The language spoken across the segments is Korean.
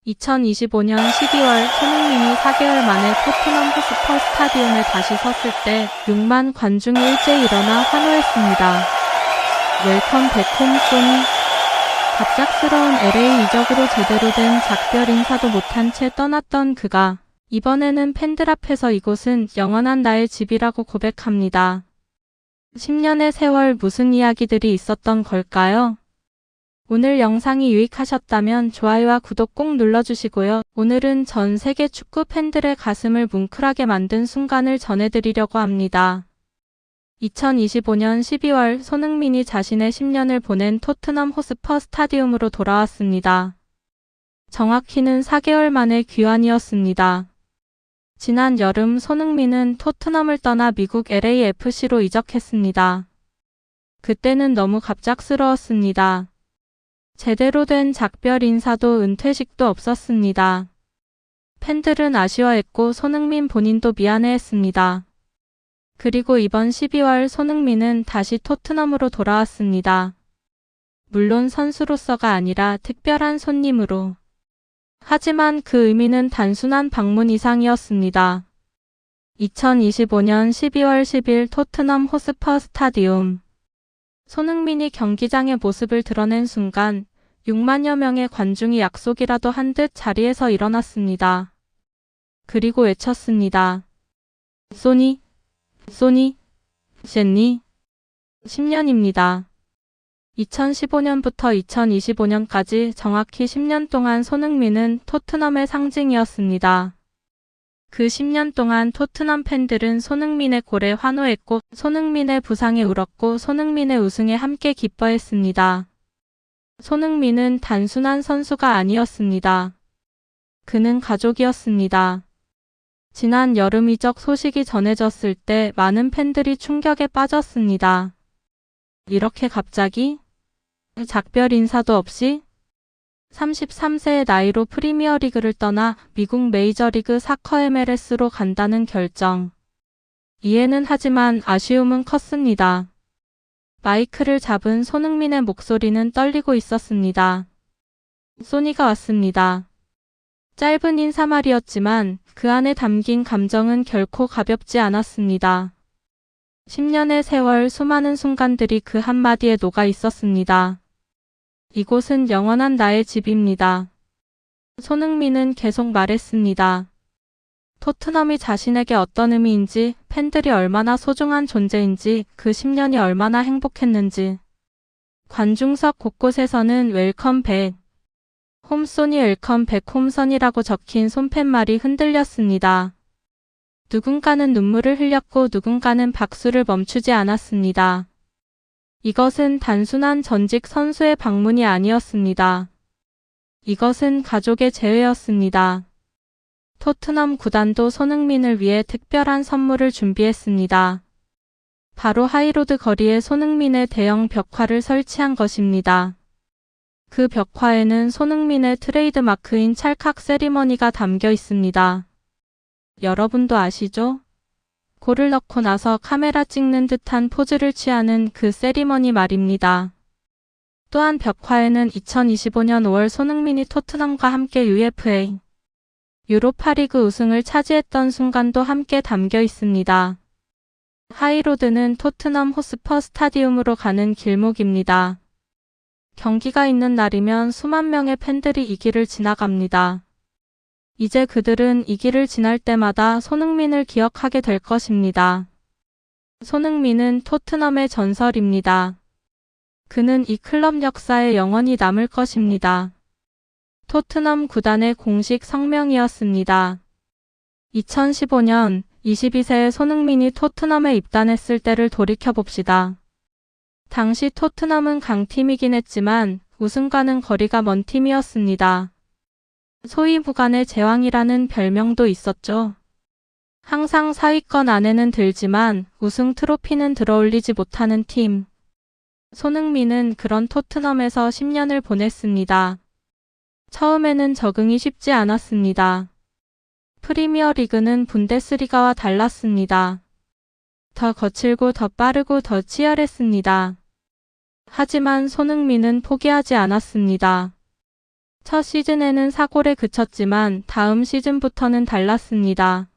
2025년 12월 손흥민이 4개월 만에 토트넘 호스퍼 스타디움에 다시 섰을 때 6만 관중이 일제히 일어나 환호했습니다. 웰컴 백홈 소니. 갑작스러운 LA 이적으로 제대로 된 작별 인사도 못한 채 떠났던 그가 이번에는 팬들 앞에서 이곳은 영원한 나의 집이라고 고백합니다. 10년의 세월 무슨 이야기들이 있었던 걸까요? 오늘 영상이 유익하셨다면 좋아요와 구독 꼭 눌러주시고요. 오늘은 전 세계 축구 팬들의 가슴을 뭉클하게 만든 순간을 전해드리려고 합니다. 2025년 12월 손흥민이 자신의 10년을 보낸 토트넘 호스퍼 스타디움으로 돌아왔습니다. 정확히는 4개월 만의 귀환이었습니다. 지난 여름 손흥민은 토트넘을 떠나 미국 LAFC로 이적했습니다. 그때는 너무 갑작스러웠습니다. 제대로 된 작별 인사도 은퇴식도 없었습니다. 팬들은 아쉬워했고 손흥민 본인도 미안해했습니다. 그리고 이번 12월 손흥민은 다시 토트넘으로 돌아왔습니다. 물론 선수로서가 아니라 특별한 손님으로. 하지만 그 의미는 단순한 방문 이상이었습니다. 2025년 12월 10일 토트넘 호스퍼 스타디움. 손흥민이 경기장의 모습을 드러낸 순간 6만여 명의 관중이 약속이라도 한 듯 자리에서 일어났습니다. 그리고 외쳤습니다. 소니, 소니, 젠니. 10년입니다. 2015년부터 2025년까지 정확히 10년 동안 손흥민은 토트넘의 상징이었습니다. 그 10년 동안 토트넘 팬들은 손흥민의 골에 환호했고 손흥민의 부상에 울었고 손흥민의 우승에 함께 기뻐했습니다. 손흥민은 단순한 선수가 아니었습니다. 그는 가족이었습니다. 지난 여름 이적 소식이 전해졌을 때 많은 팬들이 충격에 빠졌습니다. 이렇게 갑자기? 작별 인사도 없이? 33세의 나이로 프리미어리그를 떠나 미국 메이저리그 사커 MLS로 간다는 결정. 이해는 하지만 아쉬움은 컸습니다. 마이크를 잡은 손흥민의 목소리는 떨리고 있었습니다. 소니가 왔습니다. 짧은 인사말이었지만 그 안에 담긴 감정은 결코 가볍지 않았습니다. 10년의 세월 수많은 순간들이 그 한마디에 녹아 있었습니다. 이곳은 영원한 나의 집입니다. 손흥민은 계속 말했습니다. 토트넘이 자신에게 어떤 의미인지, 팬들이 얼마나 소중한 존재인지, 그 10년이 얼마나 행복했는지. 관중석 곳곳에서는 웰컴 백, 홈소니 웰컴 백 홈선이라고 적힌 손팻말이 흔들렸습니다. 누군가는 눈물을 흘렸고 누군가는 박수를 멈추지 않았습니다. 이것은 단순한 전직 선수의 방문이 아니었습니다. 이것은 가족의 재회였습니다. 토트넘 구단도 손흥민을 위해 특별한 선물을 준비했습니다. 바로 하이로드 거리에 손흥민의 대형 벽화를 설치한 것입니다. 그 벽화에는 손흥민의 트레이드 마크인 찰칵 세리머니가 담겨 있습니다. 여러분도 아시죠? 골을 넣고 나서 카메라 찍는 듯한 포즈를 취하는 그 세리머니 말입니다. 또한 벽화에는 2025년 5월 손흥민이 토트넘과 함께 UEFA 유로파리그 우승을 차지했던 순간도 함께 담겨 있습니다. 하이로드는 토트넘 호스퍼 스타디움으로 가는 길목입니다. 경기가 있는 날이면 수만 명의 팬들이 이 길을 지나갑니다. 이제 그들은 이 길을 지날 때마다 손흥민을 기억하게 될 것입니다. 손흥민은 토트넘의 전설입니다. 그는 이 클럽 역사에 영원히 남을 것입니다. 토트넘 구단의 공식 성명이었습니다. 2015년 22세의 손흥민이 토트넘에 입단했을 때를 돌이켜봅시다. 당시 토트넘은 강팀이긴 했지만 우승과는 거리가 먼 팀이었습니다. 소위 무관의 제왕이라는 별명도 있었죠. 항상 상위권 안에는 들지만 우승 트로피는 들어올리지 못하는 팀. 손흥민은 그런 토트넘에서 10년을 보냈습니다. 처음에는 적응이 쉽지 않았습니다. 프리미어 리그는 분데스리가와 달랐습니다. 더 거칠고 더 빠르고 더 치열했습니다. 하지만 손흥민은 포기하지 않았습니다. 첫 시즌에는 사골에 그쳤지만 다음 시즌부터는 달랐습니다.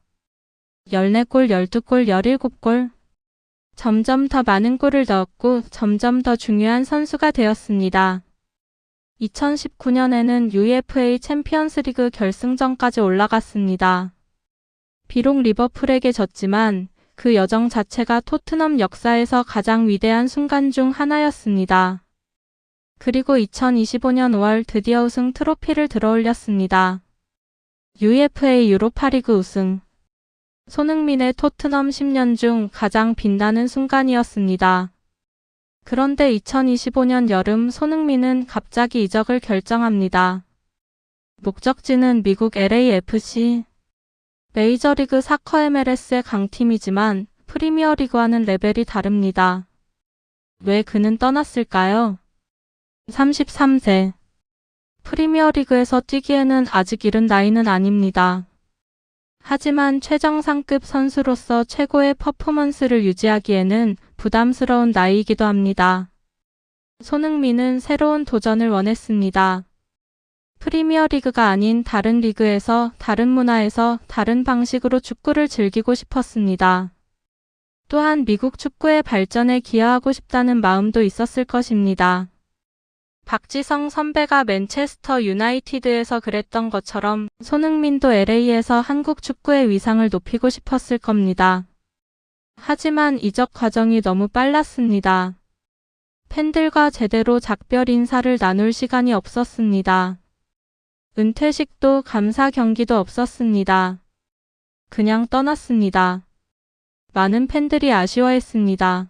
14골, 12골, 17골. 점점 더 많은 골을 넣었고 점점 더 중요한 선수가 되었습니다. 2019년에는 UEFA 챔피언스리그 결승전까지 올라갔습니다. 비록 리버풀에게 졌지만 그 여정 자체가 토트넘 역사에서 가장 위대한 순간 중 하나였습니다. 그리고 2025년 5월 드디어 우승 트로피를 들어올렸습니다. UEFA 유로파리그 우승. 손흥민의 토트넘 10년 중 가장 빛나는 순간이었습니다. 그런데 2025년 여름 손흥민은 갑자기 이적을 결정합니다. 목적지는 미국 LAFC. 메이저리그 사커 MLS의 강팀이지만 프리미어리그와는 레벨이 다릅니다. 왜 그는 떠났을까요? 33세. 프리미어리그에서 뛰기에는 아직 이른 나이는 아닙니다. 하지만 최정상급 선수로서 최고의 퍼포먼스를 유지하기에는 부담스러운 나이이기도 합니다. 손흥민은 새로운 도전을 원했습니다. 프리미어리그가 아닌 다른 리그에서, 다른 문화에서, 다른 방식으로 축구를 즐기고 싶었습니다. 또한 미국 축구의 발전에 기여하고 싶다는 마음도 있었을 것입니다. 박지성 선배가 맨체스터 유나이티드에서 그랬던 것처럼 손흥민도 LA에서 한국 축구의 위상을 높이고 싶었을 겁니다. 하지만 이적 과정이 너무 빨랐습니다. 팬들과 제대로 작별 인사를 나눌 시간이 없었습니다. 은퇴식도 감사 경기도 없었습니다. 그냥 떠났습니다. 많은 팬들이 아쉬워했습니다.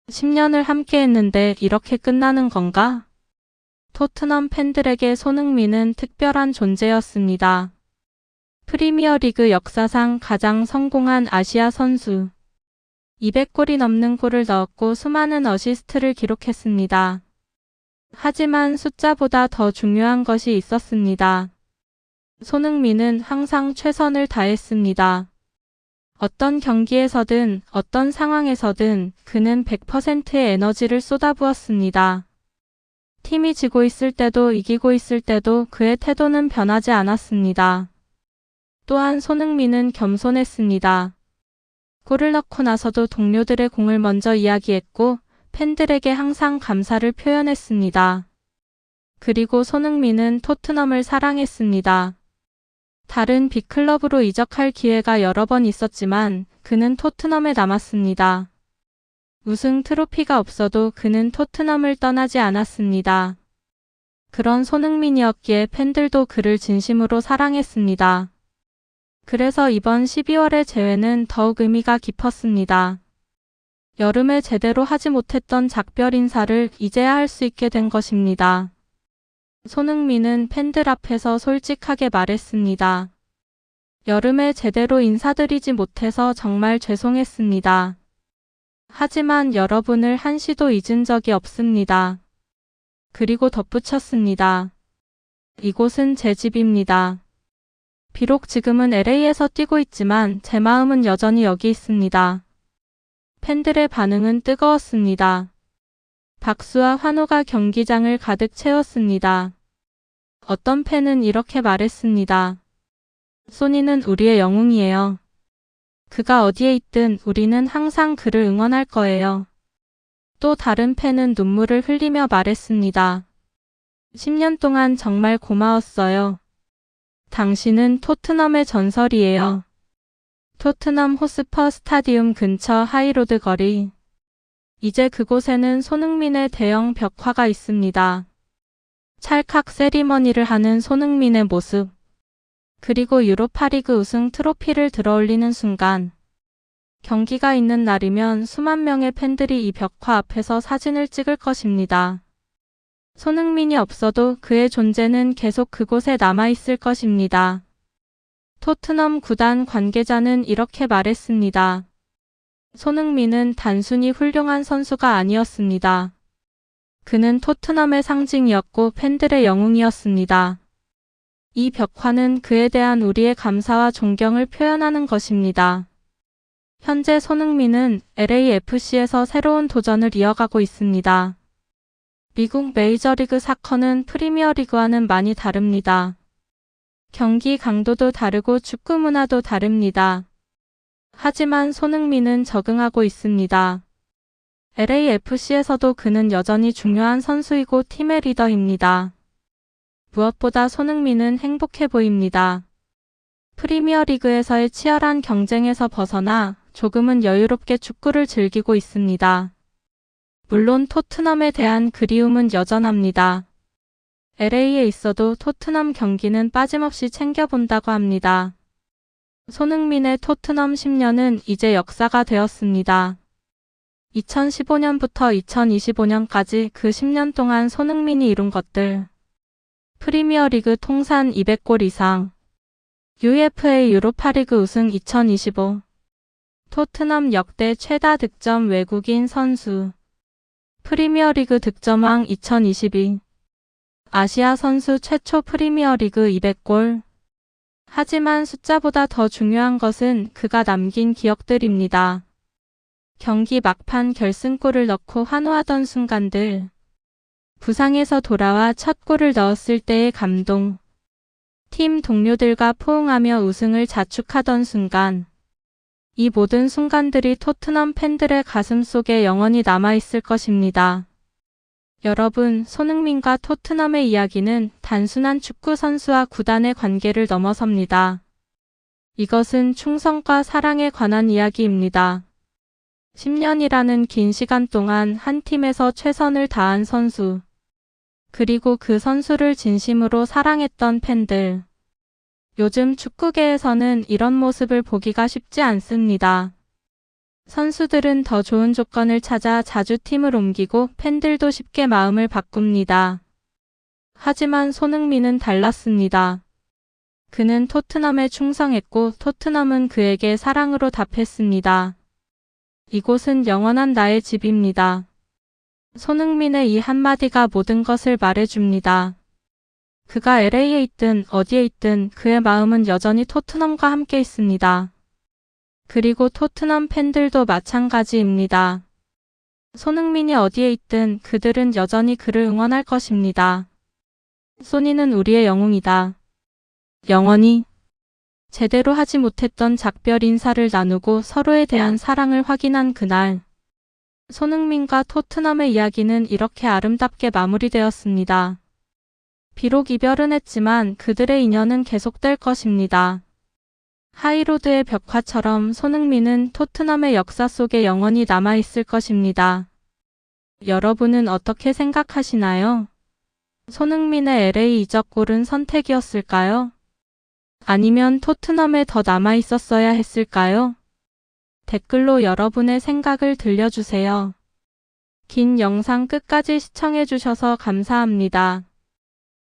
10년을 함께 했는데 이렇게 끝나는 건가? 토트넘 팬들에게 손흥민은 특별한 존재였습니다. 프리미어리그 역사상 가장 성공한 아시아 선수. 200골이 넘는 골을 넣었고 수많은 어시스트를 기록했습니다. 하지만 숫자보다 더 중요한 것이 있었습니다. 손흥민은 항상 최선을 다했습니다. 어떤 경기에서든 어떤 상황에서든 그는 100%의 에너지를 쏟아부었습니다. 팀이 지고 있을 때도 이기고 있을 때도 그의 태도는 변하지 않았습니다. 또한 손흥민은 겸손했습니다. 골을 넣고 나서도 동료들의 공을 먼저 이야기했고 팬들에게 항상 감사를 표현했습니다. 그리고 손흥민은 토트넘을 사랑했습니다. 다른 빅클럽으로 이적할 기회가 여러 번 있었지만 그는 토트넘에 남았습니다. 우승 트로피가 없어도 그는 토트넘을 떠나지 않았습니다. 그런 손흥민이었기에 팬들도 그를 진심으로 사랑했습니다. 그래서 이번 12월의 재회는 더욱 의미가 깊었습니다. 여름에 제대로 하지 못했던 작별 인사를 이제야 할 수 있게 된 것입니다. 손흥민은 팬들 앞에서 솔직하게 말했습니다. 여름에 제대로 인사드리지 못해서 정말 죄송했습니다. 하지만 여러분을 한시도 잊은 적이 없습니다. 그리고 덧붙였습니다. 이곳은 제 집입니다. 비록 지금은 LA에서 뛰고 있지만 제 마음은 여전히 여기 있습니다. 팬들의 반응은 뜨거웠습니다. 박수와 환호가 경기장을 가득 채웠습니다. 어떤 팬은 이렇게 말했습니다. 소니는 우리의 영웅이에요. 그가 어디에 있든 우리는 항상 그를 응원할 거예요. 또 다른 팬은 눈물을 흘리며 말했습니다. 10년 동안 정말 고마웠어요. 당신은 토트넘의 전설이에요. 토트넘 호스퍼 스타디움 근처 하이로드 거리. 이제 그곳에는 손흥민의 대형 벽화가 있습니다. 찰칵 세리머니를 하는 손흥민의 모습. 그리고 유로파리그 우승 트로피를 들어올리는 순간. 경기가 있는 날이면 수만 명의 팬들이 이 벽화 앞에서 사진을 찍을 것입니다. 손흥민이 없어도 그의 존재는 계속 그곳에 남아있을 것입니다. 토트넘 구단 관계자는 이렇게 말했습니다. 손흥민은 단순히 훌륭한 선수가 아니었습니다. 그는 토트넘의 상징이었고 팬들의 영웅이었습니다. 이 벽화는 그에 대한 우리의 감사와 존경을 표현하는 것입니다. 현재 손흥민은 LAFC에서 새로운 도전을 이어가고 있습니다. 미국 메이저리그 사커는 프리미어리그와는 많이 다릅니다. 경기 강도도 다르고 축구 문화도 다릅니다. 하지만 손흥민은 적응하고 있습니다. LAFC에서도 그는 여전히 중요한 선수이고 팀의 리더입니다. 무엇보다 손흥민은 행복해 보입니다. 프리미어리그에서의 치열한 경쟁에서 벗어나 조금은 여유롭게 축구를 즐기고 있습니다. 물론 토트넘에 대한 그리움은 여전합니다. LA에 있어도 토트넘 경기는 빠짐없이 챙겨본다고 합니다. 손흥민의 토트넘 10년은 이제 역사가 되었습니다. 2015년부터 2025년까지 그 10년 동안 손흥민이 이룬 것들. 프리미어리그 통산 200골 이상, UEFA 유로파리그 우승 2025, 토트넘 역대 최다 득점 외국인 선수, 프리미어리그 득점왕 2022, 아시아 선수 최초 프리미어리그 200골. 하지만 숫자보다 더 중요한 것은 그가 남긴 기억들입니다. 경기 막판 결승골을 넣고 환호하던 순간들. 부상에서 돌아와 첫 골을 넣었을 때의 감동. 팀 동료들과 포옹하며 우승을 자축하던 순간. 이 모든 순간들이 토트넘 팬들의 가슴 속에 영원히 남아있을 것입니다. 여러분, 손흥민과 토트넘의 이야기는 단순한 축구 선수와 구단의 관계를 넘어섭니다. 이것은 충성과 사랑에 관한 이야기입니다. 10년이라는 긴 시간 동안 한 팀에서 최선을 다한 선수. 그리고 그 선수를 진심으로 사랑했던 팬들. 요즘 축구계에서는 이런 모습을 보기가 쉽지 않습니다. 선수들은 더 좋은 조건을 찾아 자주 팀을 옮기고 팬들도 쉽게 마음을 바꿉니다. 하지만 손흥민은 달랐습니다. 그는 토트넘에 충성했고 토트넘은 그에게 사랑으로 답했습니다. 이곳은 영원한 나의 집입니다. 손흥민의 이 한마디가 모든 것을 말해줍니다. 그가 LA에 있든 어디에 있든 그의 마음은 여전히 토트넘과 함께 있습니다. 그리고 토트넘 팬들도 마찬가지입니다. 손흥민이 어디에 있든 그들은 여전히 그를 응원할 것입니다. 소니는 우리의 영웅이다. 영원히. 제대로 하지 못했던 작별 인사를 나누고 서로에 대한 사랑을 확인한 그날. 손흥민과 토트넘의 이야기는 이렇게 아름답게 마무리되었습니다. 비록 이별은 했지만 그들의 인연은 계속될 것입니다. 하이로드의 벽화처럼 손흥민은 토트넘의 역사 속에 영원히 남아있을 것입니다. 여러분은 어떻게 생각하시나요? 손흥민의 LA 이적 옳은 선택이었을까요? 아니면 토트넘에 더 남아있었어야 했을까요? 댓글로 여러분의 생각을 들려주세요. 긴 영상 끝까지 시청해주셔서 감사합니다.